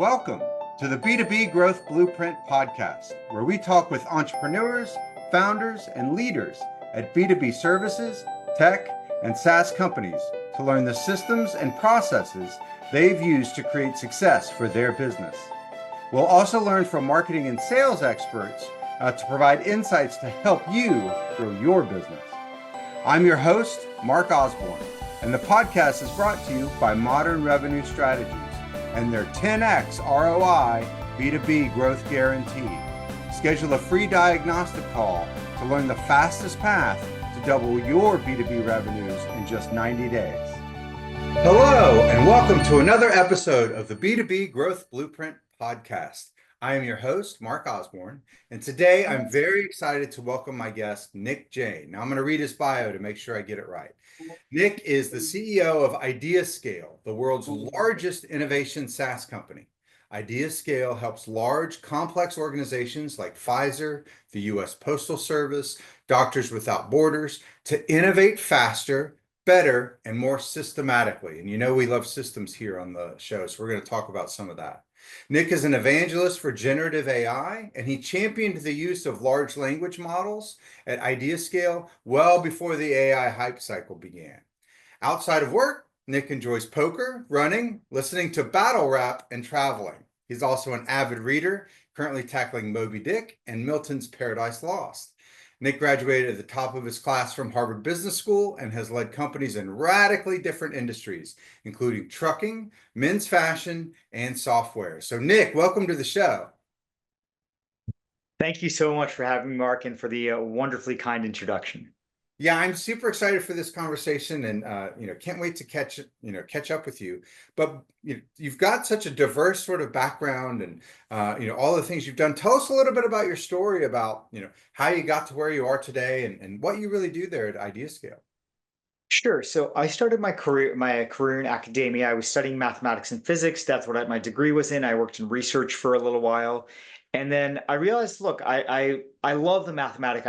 welcome to the B2B Growth Blueprint Podcast, where we talk with entrepreneurs, founders, and leaders at B2B services, tech, and SaaS companies to learn the systems and processes they've used to create success for their business. We'll also learn from marketing and sales experts to provide insights to help you grow your business. I'm your host, Mark Osborne, and the podcast is brought to you by Modern Revenue Strategies and their 10x ROI B2B Growth Guarantee. Schedule a free diagnostic call to learn the fastest path to double your B2B revenues in just 90 days. Hello, and welcome to another episode of the B2B Growth Blueprint Podcast. I am your host, Mark Osborne, and today I'm very excited to welcome my guest, Nick Jain. Now I'm going to read his bio to make sure I get it right. Nick is the CEO of IdeaScale, the world's largest innovation SaaS company. IdeaScale helps large, complex organizations like Pfizer, the US Postal Service, Doctors Without Borders to innovate faster, better, and more systematically. And you know we love systems here on the show, so we're going to talk about some of that. Nick is an evangelist for generative AI, and he championed the use of large language models at IdeaScale well before the AI hype cycle began. Outside of work, Nick enjoys poker, running, listening to battle rap, and traveling. He's also an avid reader, currently tackling Moby Dick and Milton's Paradise Lost. Nick graduated at the top of his class from Harvard Business School and has led companies in radically different industries, including trucking, men's fashion, and software. So Nick, welcome to the show. Thank you so much for having me, Mark, and for the wonderfully kind introduction. Yeah, I'm super excited for this conversation, and can't wait to catch up with you. But you've got such a diverse sort of background, and all the things you've done. Tell us a little bit about your story, about how you got to where you are today, and what you really do there at IdeaScale. Sure. So I started my career in academia. I was studying mathematics and physics. That's what my degree was in. I worked in research for a little while. And then I realized, look, I love the mathematics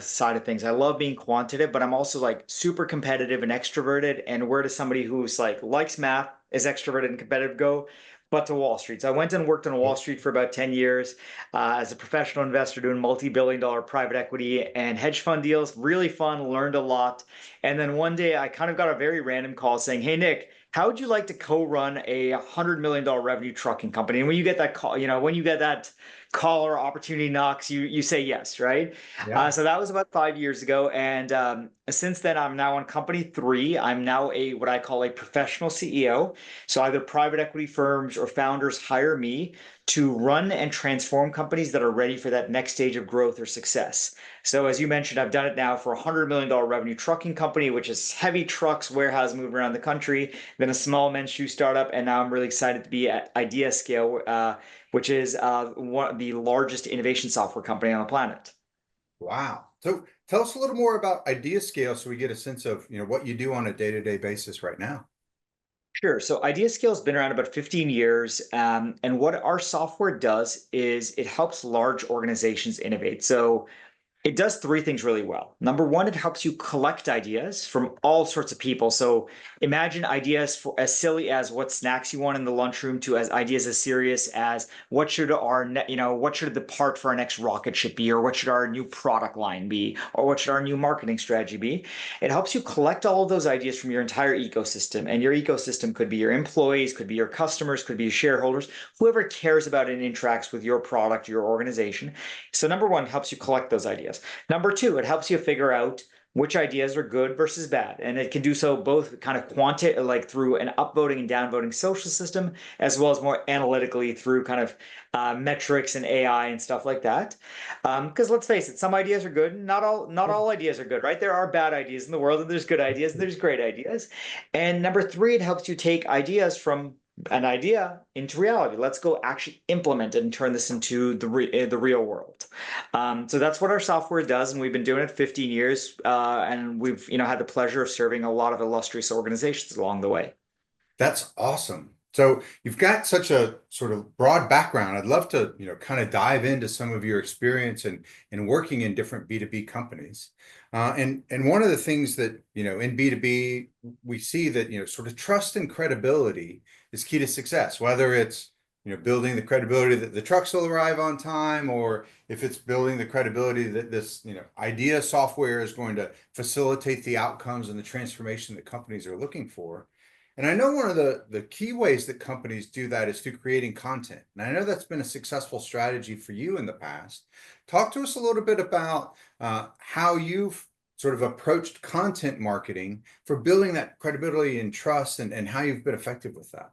side of things. I love being quantitative, but I'm also like super competitive and extroverted. And where does somebody who's likes math, is extroverted and competitive go? But to Wall Street. So I went and worked on Wall Street for about 10 years as a professional investor doing multi-billion-dollar private equity and hedge fund deals. Really fun, learned a lot. And then one day I kind of got a very random call saying, hey, Nick, how would you like to co-run a $100 million revenue trucking company? And when you get that call, when you get that call or opportunity knocks, you say yes, right? Yeah. So that was about 5 years ago. And since then, I'm now on company 3. I'm now what I call a professional CEO. So either private equity firms or founders hire me to run and transform companies that are ready for that next stage of growth or success. So as you mentioned, I've done it now for a $100 million revenue trucking company, which is heavy trucks, warehouse moving around the country, then a small men's shoe startup. And now I'm really excited to be at IdeaScale, which is one of the largest innovation software company on the planet. Wow. So tell us a little more about IdeaScale so we get a sense of what you do on a day-to-day basis right now. Sure. So IdeaScale has been around about 15 years. And what our software does is it helps large organizations innovate. So it does 3 things really well. Number one, it helps you collect ideas from all sorts of people. So imagine ideas as silly as what snacks you want in the lunchroom to as ideas as serious as what should the part for our next rocket ship be, or what should our new product line be, or what should our new marketing strategy be. It helps you collect all of those ideas from your entire ecosystem. And your ecosystem could be your employees, could be your customers, could be your shareholders, whoever cares about and interacts with your product, your organization. So number one, it helps you collect those ideas. Number 2, it helps you figure out which ideas are good versus bad. And it can do so both kind of through an upvoting and downvoting social system, as well as more analytically through kind of metrics and AI and stuff like that. Because let's face it, some ideas are good. Not all ideas are good, right? There are bad ideas in the world, and there's good ideas, and there's great ideas. And number 3, it helps you take ideas from an idea into reality. Let's go actually implement it and turn this into the real world. So that's what our software does, and we've been doing it 15 years, and we've had the pleasure of serving a lot of illustrious organizations along the way. That's awesome. So you've got such a sort of broad background. I'd love to kind of dive into some of your experience in working in different B2B companies. And one of the things that in B2B we see that sort of trust and credibility is key to success, whether it's building the credibility that the trucks will arrive on time, or if it's building the credibility that this, idea software is going to facilitate the outcomes and the transformation that companies are looking for. And I know one of the key ways that companies do that is through creating content. And I know that's been a successful strategy for you in the past. Talk to us a little bit about how you've sort of approached content marketing for building that credibility and trust, and how you've been effective with that.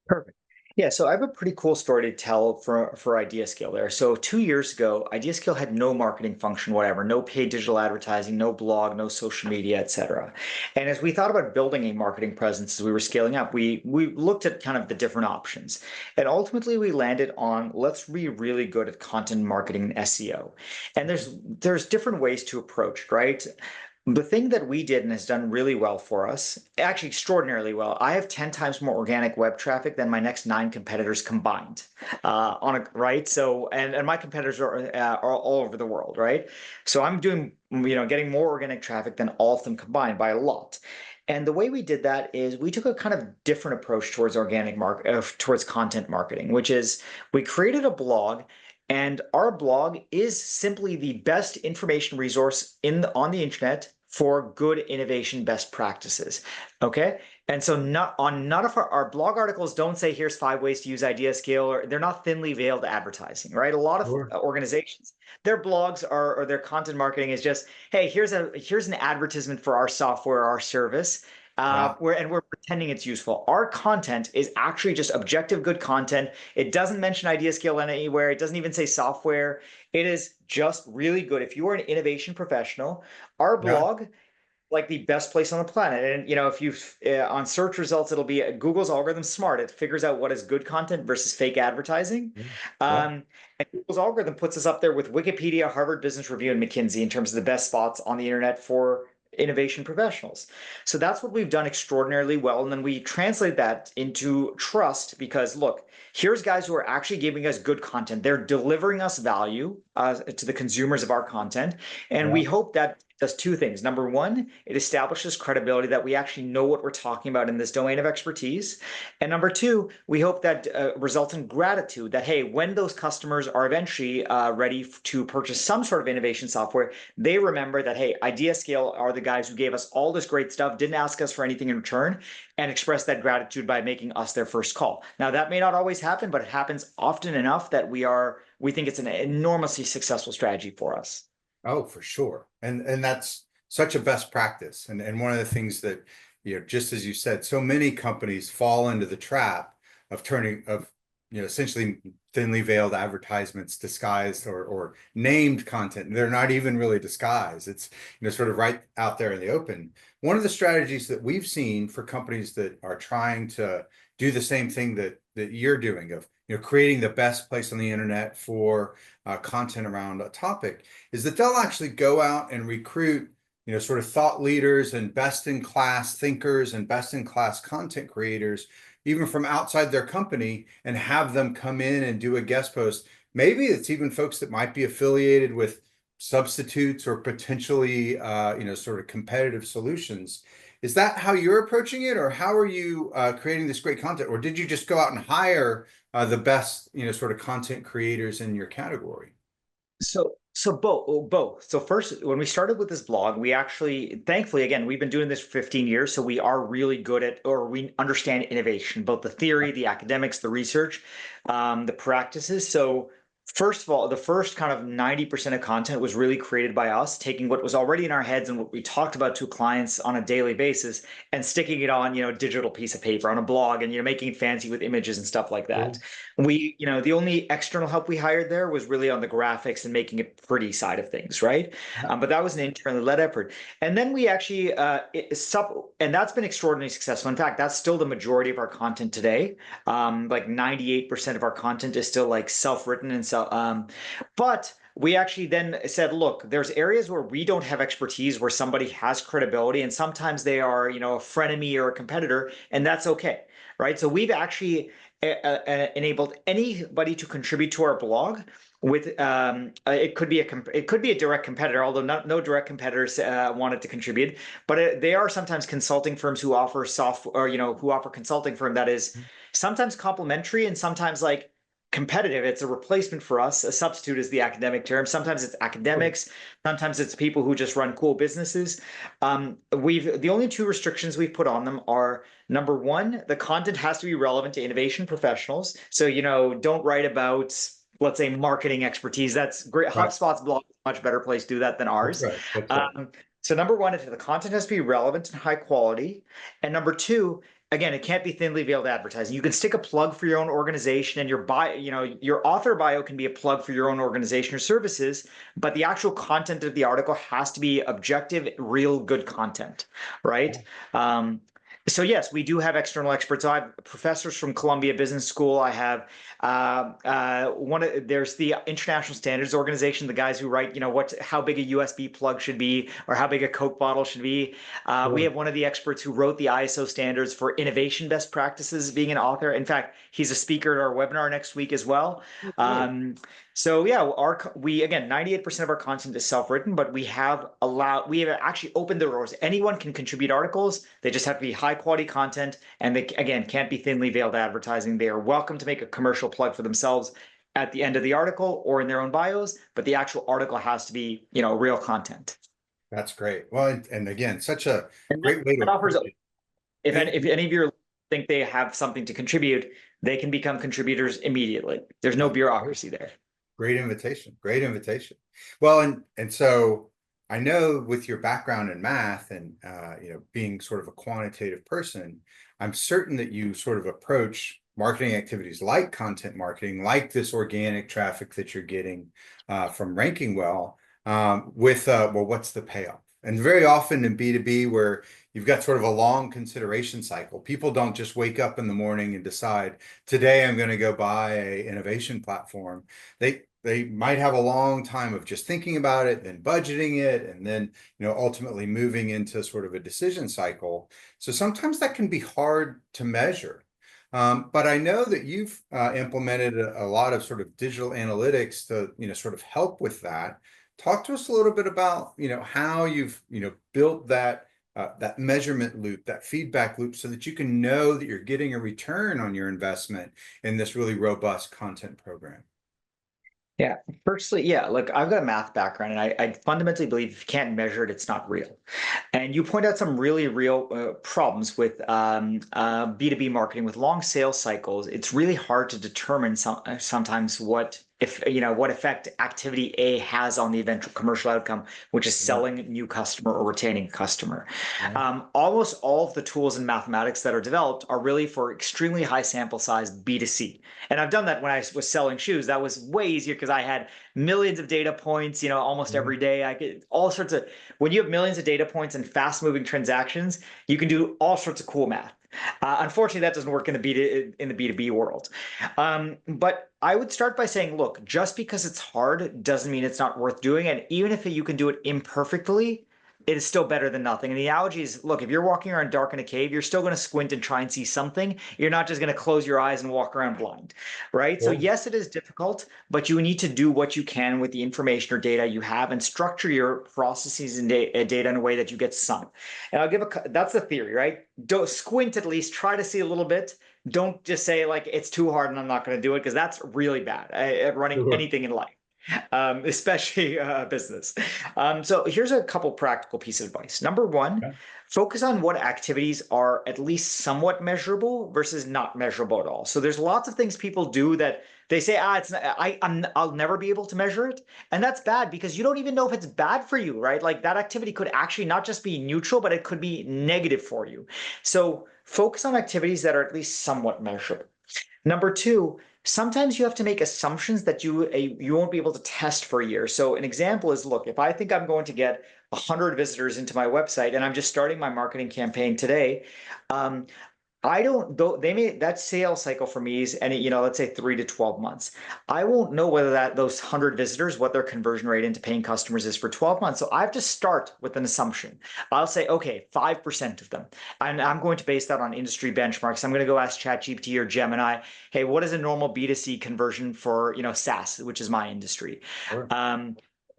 Perfect. Yeah, so I have a pretty cool story to tell for IdeaScale there. So 2 years ago, IdeaScale had no marketing function, whatever, no paid digital advertising, no blog, no social media, et cetera. And as we thought about building a marketing presence as we were scaling up, we looked at kind of the different options. And ultimately we landed on, let's be really good at content marketing and SEO. And there's different ways to approach it, right? The thing that we did and has done really well for us, actually extraordinarily well, I have 10 times more organic web traffic than my next 9 competitors combined, right? So, and my competitors are all over the world, right? So I'm doing, getting more organic traffic than all of them combined by a lot. And the way we did that is we took a kind of different approach towards towards content marketing, which is we created a blog. And our blog is simply the best information resource on the internet for good innovation best practices. Okay. And so none of our blog articles don't say here's 5 ways to use IdeaScale, or they're not thinly veiled advertising, right? A lot of Sure. organizations, their blogs or their content marketing is just, hey, here's an advertisement for our software, our service. Yeah. We're pretending it's useful. Our content is actually just objective, good content. It doesn't mention IdeaScale anywhere. It doesn't even say software. It is just really good. If you are an innovation professional, our Yeah. blog, like the best place on the planet. And if you on search results, it'll be Google's algorithm smart. It figures out what is good content versus fake advertising. Yeah. Yeah. And Google's algorithm puts us up there with Wikipedia, Harvard Business Review, and McKinsey in terms of the best spots on the internet for innovation professionals. So that's what we've done extraordinarily well. And then we translate that into trust, because look, here's guys who are actually giving us good content. They're delivering us value to the consumers of our content. And Yeah. we hope that does 2 things. Number one, it establishes credibility that we actually know what we're talking about in this domain of expertise. And number 2, we hope that results in gratitude that, hey, when those customers are eventually ready to purchase some sort of innovation software, they remember that, hey, IdeaScale are the guys who gave us all this great stuff, didn't ask us for anything in return, and express that gratitude by making us their first call. Now, that may not always happen, but it happens often enough that we think it's an enormously successful strategy for us. Oh, for sure. And that's such a best practice. And one of the things that, just as you said, so many companies fall into the trap of essentially thinly veiled advertisements disguised or named content. They're not even really disguised. It's, sort of right out there in the open. One of the strategies that we've seen for companies that are trying to do the same thing that you're doing, of creating the best place on the internet for content around a topic, is that they'll actually go out and recruit sort of thought leaders and best in class thinkers and best in class content creators, even from outside their company, and have them come in and do a guest post. Maybe it's even folks that might be affiliated with substitutes or potentially sort of competitive solutions. Is that how you're approaching it, or how are you creating this great content? Or did you just go out and hire the best, sort of content creators in your category? So both. So first, when we started with this blog, we actually, thankfully, again, we've been doing this for 15 years, so we are really good at, or we understand innovation, both the theory, the academics, the research, the practices. So first of all, the first kind of 90% of content was really created by us, taking what was already in our heads and what we talked about to clients on a daily basis and sticking it on, a digital piece of paper on a blog, and, making it fancy with images and stuff like that. We, the only external help we hired there was really on the graphics and making it pretty side of things, right? But that was an internally led effort. And then we actually, and that's been extraordinarily successful. In fact, that's still the majority of our content today. Like 98% of our content is still like self-written and but we actually then said, look, there's areas where we don't have expertise, where somebody has credibility, and sometimes they are, a frenemy or a competitor, and that's okay, right? So we've actually enabled anybody to contribute to our blog with it could be a direct competitor, although no direct competitors wanted to contribute, but they are sometimes consulting firms who offer software, or who offer consulting firm that is sometimes complementary and sometimes like competitive. It's a replacement for us. A substitute is the academic term. Sometimes it's academics, sometimes it's people who just run cool businesses. The only two restrictions we've put on them are, number one, the content has to be relevant to innovation professionals. So, don't write about, let's say, marketing expertise. That's great. Right. HubSpot's blog is a much better place to do that than ours. That's right. That's right. So number one, the content has to be relevant and high quality. And number two, again, it can't be thinly veiled advertising. You can stick a plug for your own organization, and your author bio can be a plug for your own organization or services, but the actual content of the article has to be objective, real good content, right? So yes, we do have external experts. So I have professors from Columbia Business School. I have there's the International Standards Organization, the guys who write, how big a USB plug should be or how big a Coke bottle should be. We have one of the experts who wrote the ISO standards for innovation best practices, being an author. In fact, he's a speaker at our webinar next week as well. So yeah, we again, 98% of our content is self-written, but we have actually opened the doors. Anyone can contribute articles. They just have to be high quality content, and they again can't be thinly veiled advertising. They are welcome to make a commercial plug for themselves at the end of the article or in their own bios, but the actual article has to be, real content. That's great. Well, and again, such a great way to offers. If any of you think they have something to contribute, they can become contributors immediately. There's no bureaucracy there. Great invitation. Great invitation. Well, and so I know with your background in math and being sort of a quantitative person, I'm certain that you sort of approach marketing activities like content marketing, like this organic traffic that you're getting from ranking well, with well, what's the payoff? And very often in B2B, where you've got sort of a long consideration cycle, people don't just wake up in the morning and decide, today I'm going to go buy an innovation platform. They might have a long time of just thinking about it, then budgeting it, and then ultimately moving into sort of a decision cycle. So sometimes that can be hard to measure. But I know that you've implemented a lot of sort of digital analytics to sort of help with that. Talk to us a little bit about how you've built that measurement loop, that feedback loop, so that you can know that you're getting a return on your investment in this really robust content program. Yeah. Firstly, look, I've got a math background, and I fundamentally believe if you can't measure it, it's not real. And you point out some really real problems with B2B marketing with long sales cycles. It's really hard to determine sometimes what effect activity A has on the eventual commercial outcome, which is selling a new customer or retaining a customer. Almost all of the tools in mathematics that are developed are really for extremely high sample size B2C. And I've done that when I was selling shoes. That was way easier because I had millions of data points, almost every day. I get all sorts of, when you have millions of data points and fast moving transactions, you can do all sorts of cool math. Unfortunately, that doesn't work in the B2B world. But I would start by saying, look, just because it's hard doesn't mean it's not worth doing. And even if you can do it imperfectly, it is still better than nothing. And the analogy is, look, if you're walking around dark in a cave, you're still going to squint and try and see something. You're not just going to close your eyes and walk around blind, right? So yes, it is difficult, but you need to do what you can with the information or data you have and structure your processes and data in a way that you get some. And I'll give that's the theory, right? Don't squint, at least try to see a little bit. Don't just say like, it's too hard and I'm not going to do it, because that's really bad at running anything in life. Especially business. So here's a couple practical pieces of advice. Number one, focus on what activities are at least somewhat measurable versus not measurable at all. So there's lots of things people do that they say, it's not, I'll never be able to measure it. And that's bad, because you don't even know if it's bad for you, right? Like that activity could actually not just be neutral, but it could be negative for you. So focus on activities that are at least somewhat measurable. Number two, sometimes you have to make assumptions that you won't be able to test for a year. So an example is, look, if I think I'm going to get 100 visitors into my website and I'm just starting my marketing campaign today, I don't though they may that sales cycle for me is any, let's say 3 to 12 months. I won't know whether those 100 visitors, what their conversion rate into paying customers is for 12 months. So I have to start with an assumption. I'll say, okay, 5% of them. And I'm going to base that on industry benchmarks. I'm going to go ask ChatGPT or Gemini, hey, what is a normal B2C conversion for, SaaS, which is my industry? Sure.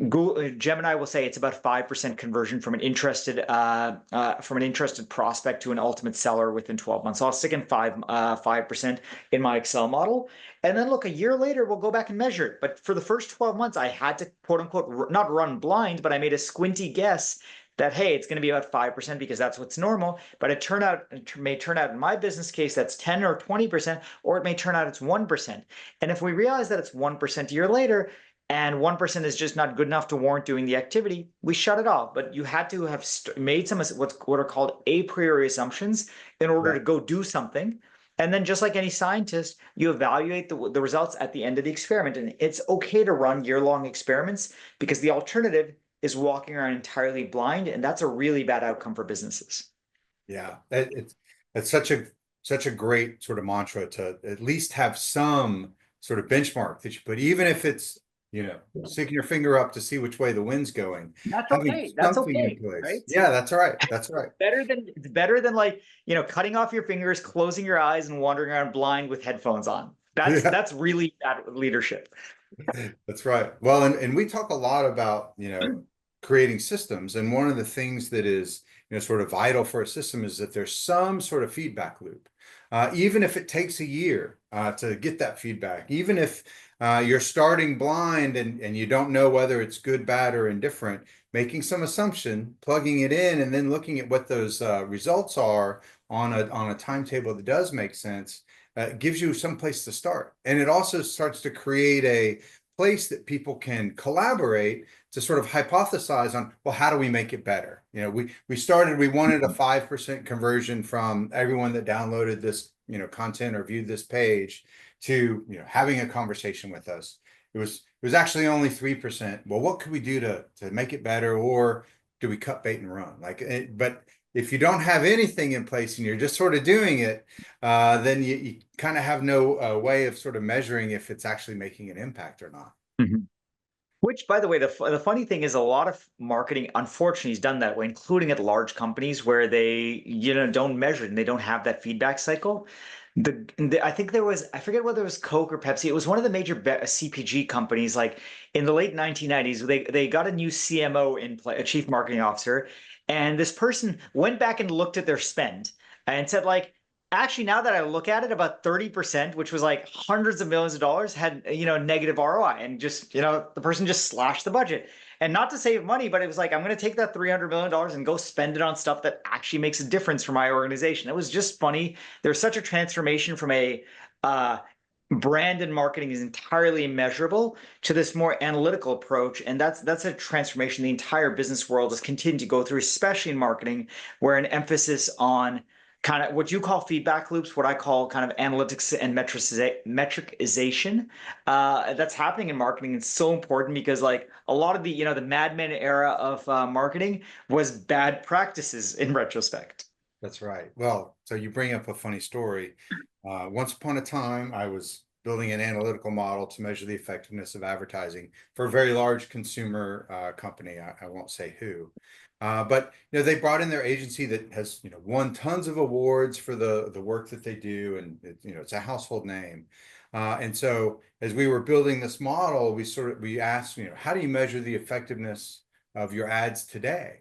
Google, Gemini will say it's about 5% conversion from an interested prospect to an ultimate seller within 12 months. So I'll stick in 5% in my Excel model, and then look, a year later we'll go back and measure it. But for the first 12 months, I had to quote unquote not run blind, but I made a squinty guess that hey, it's going to be about 5% because that's what's normal. But it may turn out in my business case that's 10 or 20%, or it may turn out it's 1%. And if we realize that it's 1% a year later, and 1% is just not good enough to warrant doing the activity, we shut it off. But you had to have made some what are called a priori assumptions in order to go do something. And then just like any scientist, you evaluate the results at the end of the experiment. And it's okay to run year-long experiments because the alternative is walking around entirely blind. And that's a really bad outcome for businesses. Yeah, it's such a great sort of mantra to at least have some sort of benchmark that you put, even if it's sticking your finger up to see which way the wind's going. That's Having okay. That's something okay, in place. right? Yeah, that's right. That's right. It's better than like, cutting off your fingers, closing your eyes, and wandering around blind with headphones on. That's really bad leadership. That's right. Well, and we talk a lot about, creating systems. And one of the things that is, sort of vital for a system is that there's some sort of feedback loop. Even if it takes a year to get that feedback, even if you're starting blind and you don't know whether it's good, bad, or indifferent, making some assumption, plugging it in, and then looking at what those results are on a timetable that does make sense, gives you some place to start. And it also starts to create a place that people can collaborate to sort of hypothesize on, well, how do we make it better? We wanted a 5% conversion from everyone that downloaded this, content or viewed this page to, having a conversation with us. It was actually only 3%. Well, what could we do to make it better? Or do we cut bait and run? But if you don't have anything in place and you're just sort of doing it, then you kind of have no way of sort of measuring if it's actually making an impact or not. Mm-hmm. Which, by the way, the funny thing is a lot of marketing, unfortunately, has done that way, including at large companies where they, don't measure it and they don't have that feedback cycle. I think I forget whether it was Coke or Pepsi. It was one of the major CPG companies, like in the late 1990s. They got a new CMO in play, a chief marketing officer, and this person went back and looked at their spend and said, like, actually, now that I look at it, about 30%, which was like hundreds of millions of dollars, had, negative ROI. And just, the person just slashed the budget. And not to save money, but it was like, I'm going to take that $300 million and go spend it on stuff that actually makes a difference for my organization. It was just funny. There's such a transformation from a brand and marketing is entirely immeasurable to this more analytical approach. And that's a transformation the entire business world has continued to go through, especially in marketing, where an emphasis on kind of what you call feedback loops, what I call kind of analytics and metricization, that's happening in marketing. It's so important because like a lot of the, the Mad Men era of marketing was bad practices in retrospect. That's right. Well, so you bring up a funny story. Once upon a time, I was building an analytical model to measure the effectiveness of advertising for a very large consumer company. I won't say who. But they brought in their agency that has won tons of awards for the work that they do, and it's a household name. And so as we were building this model, we asked how do you measure the effectiveness of your ads today?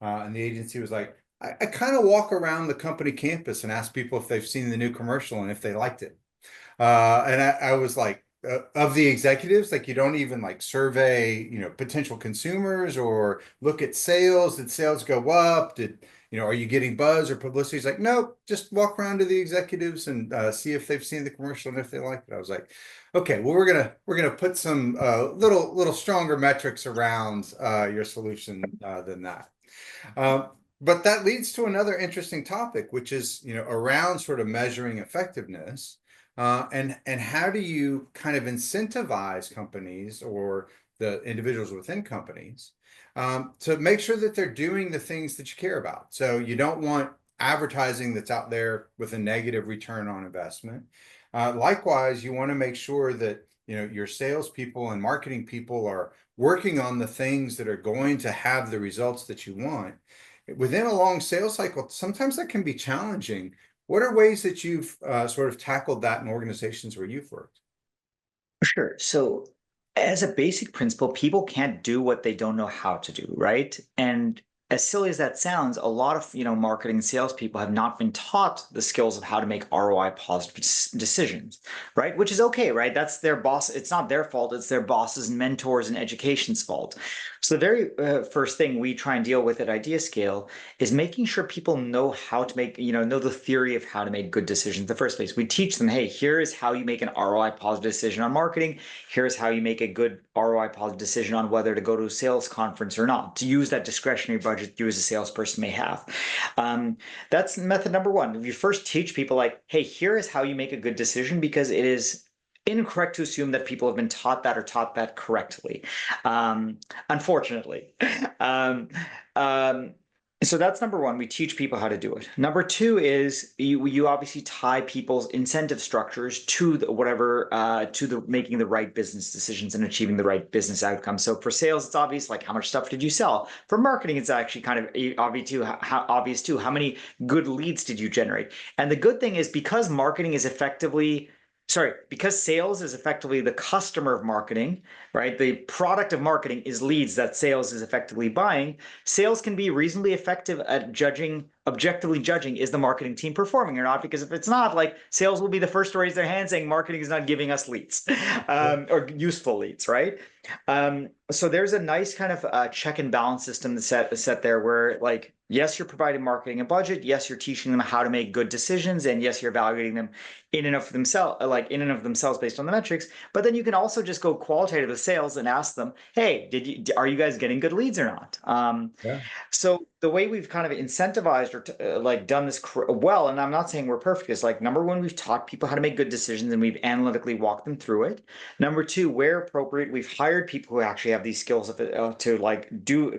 And the agency was like, I kind of walk around the company campus and ask people if they've seen the new commercial and if they liked it. And I was like, of the executives, like you don't even like survey, potential consumers or look at sales. Did sales go up? Are you getting buzz or publicity? He's like, no, just walk around to the executives and see if they've seen the commercial and if they like it. I was like, okay, well, we're gonna put some little stronger metrics around your solution than that. But that leads to another interesting topic, which is around sort of measuring effectiveness. And how do you kind of incentivize companies or the individuals within companies to make sure that they're doing the things that you care about? So you don't want advertising that's out there with a negative return on investment. Likewise, you want to make sure that your salespeople and marketing people are working on the things that are going to have the results that you want. Within a long sales cycle, sometimes that can be challenging. What are ways that you've sort of tackled that in organizations where you've worked? Sure. So, as a basic principle, people can't do what they don't know how to do, right? And as silly as that sounds, a lot of marketing and salespeople have not been taught the skills of how to make ROI positive decisions, right? Which is okay, right? That's their boss. It's not their fault. It's their bosses and mentors and education's fault. So the very first thing we try and deal with at IdeaScale is making sure people know how to make, know the theory of how to make good decisions in the first place. We teach them, hey, here is how you make an ROI positive decision on marketing. Here's how you make a good ROI positive decision on whether to go to a sales conference or not, to use that discretionary budget you as a salesperson may have. That's method number one. You first teach people like, hey, here is how you make a good decision, because it is incorrect to assume that people have been taught that or taught that correctly, unfortunately. Um, um, so that's number one. We teach people how to do it. Number two is you obviously tie people's incentive structures to the making the right business decisions and achieving the right business outcomes. So for sales, it's obvious, like how much stuff did you sell? For marketing, it's actually kind of obvious too. How many good leads did you generate? And the good thing is, because because sales is effectively the customer of marketing, right? The product of marketing is leads that sales is effectively buying. Sales can be reasonably effective at objectively judging, is the marketing team performing or not? Because if it's not, like, sales will be the first to raise their hand saying marketing is not giving us leads, or useful leads, right? So there's a nice kind of check and balance system that's set there where, like, yes, you're providing marketing a budget. Yes, you're teaching them how to make good decisions. And yes, you're evaluating them in and of themselves based on the metrics. But then you can also just go qualitative with sales and ask them, hey, are you guys getting good leads or not? Yeah. So the way we've kind of incentivized or like done this well, and I'm not saying we're perfect, is like, number one, we've taught people how to make good decisions and we've analytically walked them through it. Number two, where appropriate, we've hired people who actually have these skills to like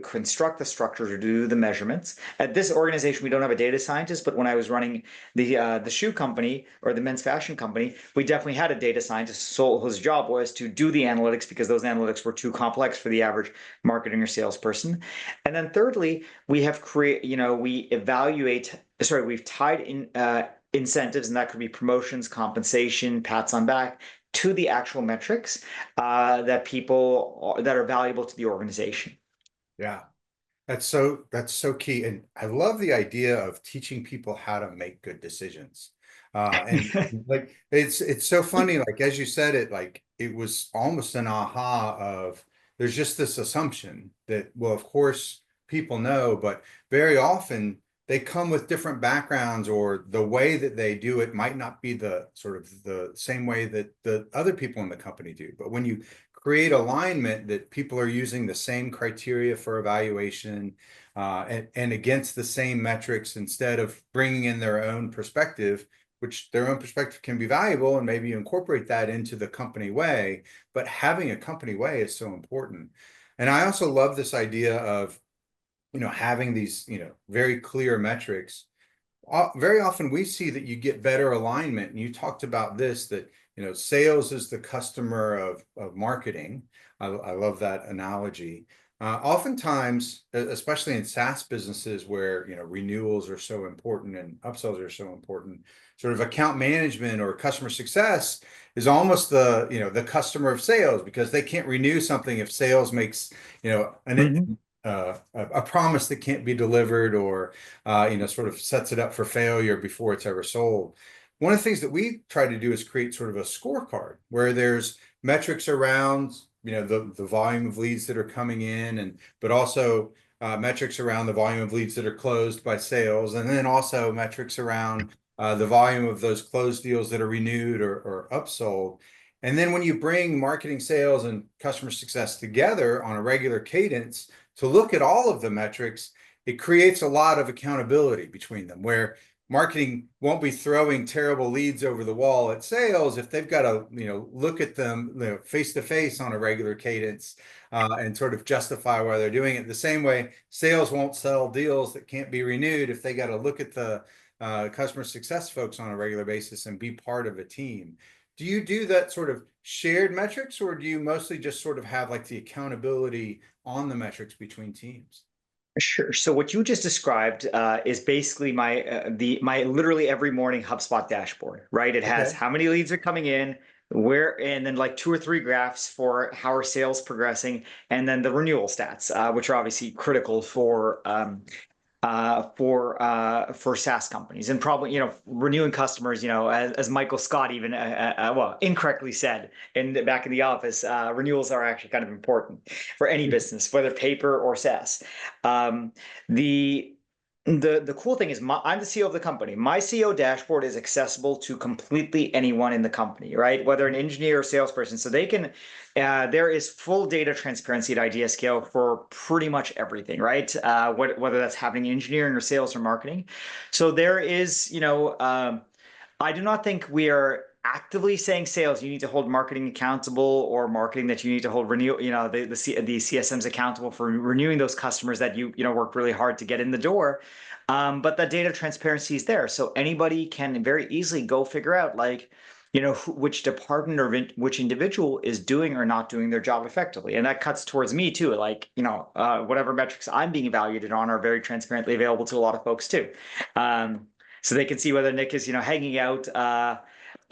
construct the structures or do the measurements. At this organization, we don't have a data scientist, but when I was running the shoe company or the men's fashion company, we definitely had a data scientist whose job was to do the analytics, because those analytics were too complex for the average marketing or salesperson. And then thirdly, we have we've tied in incentives, and that could be promotions, compensation, pats on back, to the actual metrics that are valuable to the organization. Yeah. That's so key. And I love the idea of teaching people how to make good decisions. And like it's so funny, like as you said it, like it was almost an aha of, there's just this assumption that, well, of course people know, but very often they come with different backgrounds, or the way that they do it might not be the sort of the same way that the other people in the company do. But when you create alignment that people are using the same criteria for evaluation, and against the same metrics, instead of bringing in their own perspective, which their own perspective can be valuable, and maybe you incorporate that into the company way, but having a company way is so important. And I also love this idea of, having these, very clear metrics. Very often we see that you get better alignment, and you talked about this, that sales is the customer of marketing. I love that analogy. Oftentimes, especially in SaaS businesses where renewals are so important and upsells are so important, sort of account management or customer success is almost the customer of sales, because they can't renew something if sales makes a promise that can't be delivered, or sort of sets it up for failure before it's ever sold. One of the things that we try to do is create sort of a scorecard where there's metrics around the volume of leads that are coming in, but also metrics around the volume of leads that are closed by sales, and then also metrics around the volume of those closed deals that are renewed or upsold. And then when you bring marketing, sales, and customer success together on a regular cadence to look at all of the metrics, it creates a lot of accountability between them, where marketing won't be throwing terrible leads over the wall at sales if they've got to, look at them, face to face on a regular cadence, and sort of justify why they're doing it. The same way sales won't sell deals that can't be renewed if they got to look at the customer success folks on a regular basis and be part of a team. Do you do that sort of shared metrics, or do you mostly just sort of have like the accountability on the metrics between teams? Sure. So what you just described is basically my literally every morning HubSpot dashboard, right? It has Okay. how many leads are coming in, where, and then like 2 or 3 graphs for how are sales progressing, and then the renewal stats, which are obviously critical for SaaS companies, and probably renewing customers. As Michael Scott even well incorrectly said back in the office, renewals are actually kind of important for any business, whether paper or SaaS. The the cool thing is I'm the CEO of the company. My CEO dashboard is accessible to completely anyone in the company, right? Whether an engineer or salesperson, so they can. There is full data transparency at IdeaScale for pretty much everything, right? Whether that's happening in engineering or sales or marketing. So there is, I do not think we are actively saying sales, you need to hold marketing accountable, or marketing that you need to hold the CSMs accountable for renewing those customers that worked really hard to get in the door. But the data transparency is there. So anybody can very easily go figure out which department or which individual is doing or not doing their job effectively. And that cuts towards me too. Whatever metrics I'm being evaluated on are very transparently available to a lot of folks too. So they can see whether Nick is, hanging out,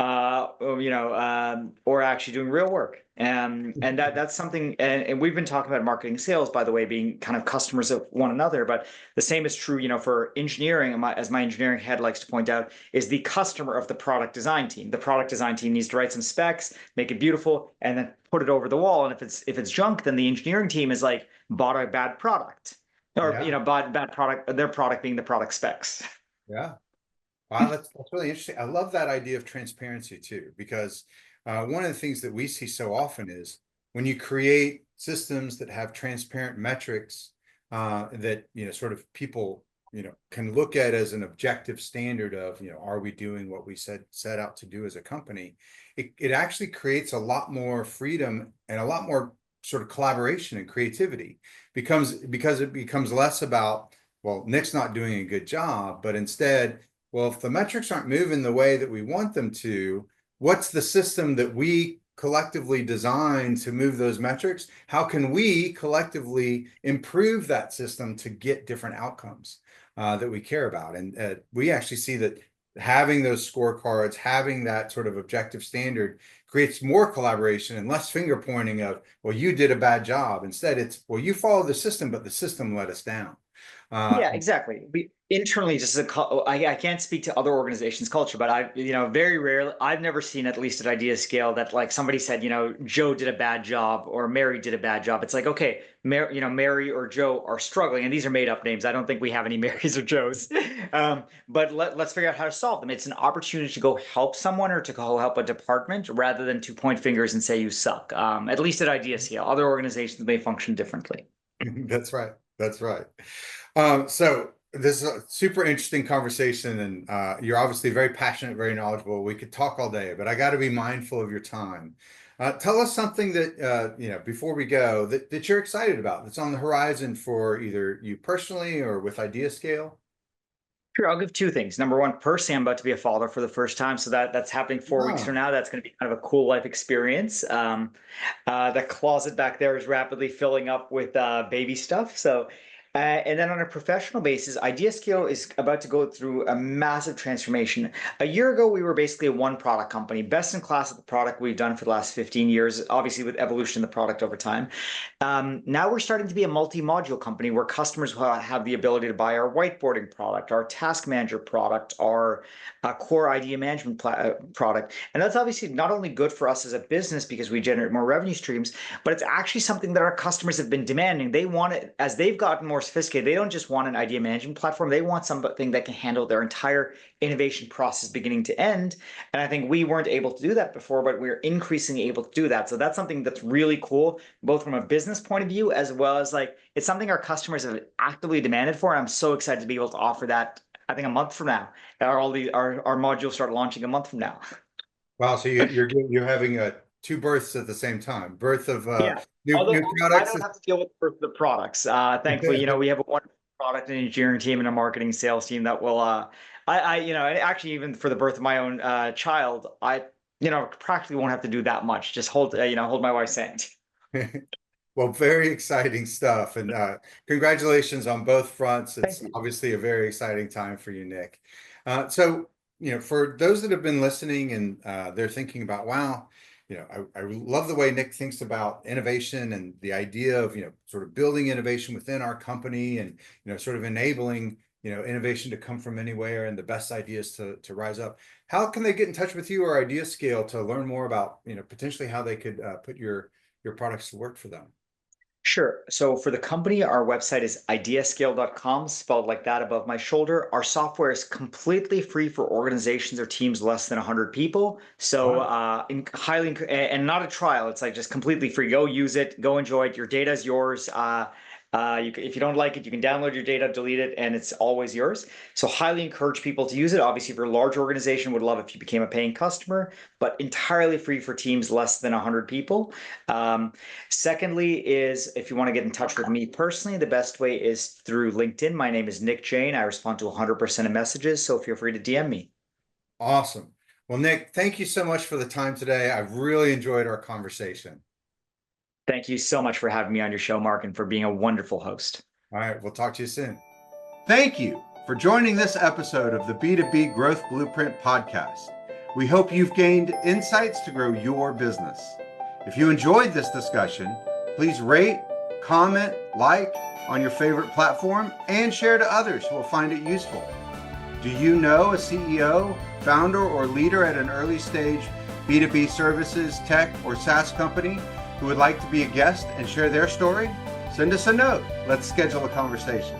or actually doing real work. And that's something, and we've been talking about marketing and sales, by the way, being kind of customers of one another. But the same is true, for engineering, as my engineering head likes to point out, is the customer of the product design team. The product design team needs to write some specs, make it beautiful, and then put it over the wall. And if it's junk, then the engineering team is like bought a bad product, or bought bad product, their product being the product specs. Yeah. Wow, that's really interesting. I love that idea of transparency too, because one of the things that we see so often is when you create systems that have transparent metrics, that sort of people can look at as an objective standard of are we doing what we set out to do as a company? It actually creates a lot more freedom and a lot more sort of collaboration and creativity, because it becomes less about, well, Nick's not doing a good job, but instead, well, if the metrics aren't moving the way that we want them to, what's the system that we collectively design to move those metrics? How can we collectively improve that system to get different outcomes that we care about? And we actually see that having those scorecards, having that sort of objective standard creates more collaboration and less finger pointing of, well, you did a bad job. Instead, it's, well, you followed the system, but the system let us down. Yeah, exactly. We internally, just I can't speak to other organizations' culture, but very rarely, I've never seen, at least at IdeaScale, that like somebody said, Joe did a bad job or Mary did a bad job. It's like, okay, Mary or Joe are struggling, and these are made up names. I don't think we have any Marys or Joes, but let's figure out how to solve them. It's an opportunity to go help someone or to go help a department, rather than to point fingers and say you suck. At least at IdeaScale, other organizations may function differently. That's right. That's right. So this is a super interesting conversation, and you're obviously very passionate, very knowledgeable. We could talk all day, but I got to be mindful of your time. Tell us something that, before we go, that you're excited about, that's on the horizon for either you personally or with IdeaScale. Sure, I'll give 2 things. Number one, personally, I'm about to be a father for the first time, so that's happening 4 weeks from now. That's going to be kind of a cool life experience. The closet back there is rapidly filling up with baby stuff. So, and then on a professional basis, IdeaScale is about to go through a massive transformation. A year ago, we were basically a one-product company, best in class at the product we've done for the last 15 years, obviously with evolution of the product over time. Now we're starting to be a multi-module company where customers will have the ability to buy our whiteboarding product, our task manager product, our core idea management product. And that's obviously not only good for us as a business because we generate more revenue streams, but it's actually something that our customers have been demanding. They want it, as they've gotten more sophisticated. They don't just want an idea management platform. They want something that can handle their entire innovation process beginning to end. And I think we weren't able to do that before, but we're increasingly able to do that. So that's something that's really cool, both from a business point of view, as well as like, it's something our customers have actively demanded for. And I'm so excited to be able to offer that I think a month from now. Our modules start launching a month from now. Wow, so you're having two births at the same time, birth of Yeah. new Although I products. don't have to deal with the products. Thankfully, we have a wonderful product and engineering team and a marketing sales team that will, actually even for the birth of my own child, I practically won't have to do that much. Just hold my wife's hand. Well, very exciting stuff, and congratulations on both fronts. It's Thank you. obviously a very exciting time for you, Nick. So, for those that have been listening and they're thinking about, wow, I love the way Nick thinks about innovation and the idea of, sort of building innovation within our company and, sort of enabling, innovation to come from anywhere and the best ideas to rise up. How can they get in touch with you or IdeaScale to learn more about, potentially how they could put your products to work for them? Sure. So for the company, our website is ideascale.com, spelled like that above my shoulder. Our software is completely free for organizations or teams less than 100 people. So Wow. and not a trial. It's like just completely free. Go use it. Go enjoy it. Your data is yours. If you don't like it, you can download your data, delete it, and it's always yours. So highly encourage people to use it. Obviously, if you're a large organization, would love if you became a paying customer, but entirely free for teams less than 100 people. Secondly is if you want to get in touch with me personally, the best way is through LinkedIn. My name is Nick Jain. I respond to 100% of messages, so feel free to DM me. Awesome. Well, Nick, thank you so much for the time today. I've really enjoyed our conversation. Thank you so much for having me on your show, Mark, and for being a wonderful host. All right, we'll talk to you soon. Thank you for joining this episode of the B2B Growth Blueprint Podcast. We hope you've gained insights to grow your business. If you enjoyed this discussion, please rate, comment, like on your favorite platform, and share to others who will find it useful. Do you know a CEO, founder, or leader at an early stage B2B services, tech, or SaaS company who would like to be a guest and share their story? Send us a note. Let's schedule a conversation.